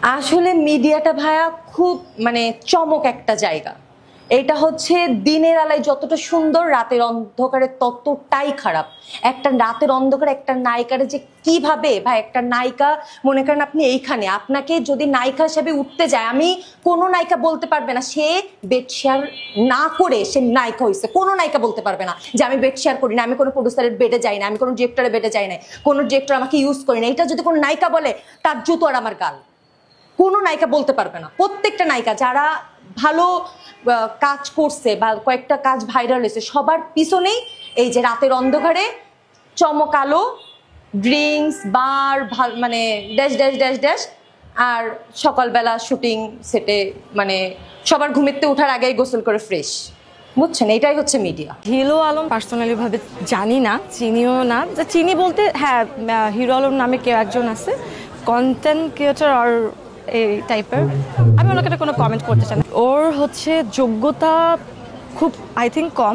আসলে মিডিয়াটা ভাইয়া খুব মানে চমক একটা জায়গা। এটা হচ্ছে দিনের আলোয় যতটা সুন্দর, রাতের অন্ধকারে ততটাই খারাপ। একটা রাতের অন্ধকারে একটা নায়িকারে যে কিভাবে ভাই, একটা নায়িকা মনে করেন আপনি এইখানে, আপনাকে যদি নায়িকা হিসেবে উঠতে যায়, আমি কোনো নায়িকা বলতে পারবে না সে বেড শেয়ার না করে সে নায়িকা হয়েছে। কোনো নায়িকা বলতে পারবে না যে আমি বেড শেয়ার করি না, আমি কোনো প্রডিউসারের বেডে যাই না, আমি কোনো ডিরেক্টরের বেডে যাই না, কোনো ডিরেক্টর আমাকে ইউজ করি না। এটা যদি কোনো নায়িকা বলে, তার জুতো আর আমার গাল। কোনো নায়িকা বলতে পারবে না। প্রত্যেকটা নায়িকা যারা ভালো কাজ করছে বা কয়েকটা কাজ ভাইরাল হয়েছে, সবার পিছনেই এই যে রাতের অন্ধকারে চমকালো ড্রিঙ্কস বার, মানে ড্যাশ ড্যাশ ড্যাশ ড্যাশ, আর সকালবেলা শুটিং সেটে মানে সবার ঘুমেতে ওঠার আগেই গোসল করে ফ্রেশ। বুঝছেন, এটাই হচ্ছে মিডিয়া। হিরো আলম পার্সোনালি ভাবে জানি না, চিনিও না। চিনি বলতে হ্যাঁ, হিরো আলম নামে কেউ একজন আছে, কন্টেন্ট ক্রিয়েটর আর এই টাইপের। আমি ওনাকে কোনো কমেন্ট করতে চাই না। ওর হচ্ছে যোগ্যতা খুব আই থিঙ্ক কম।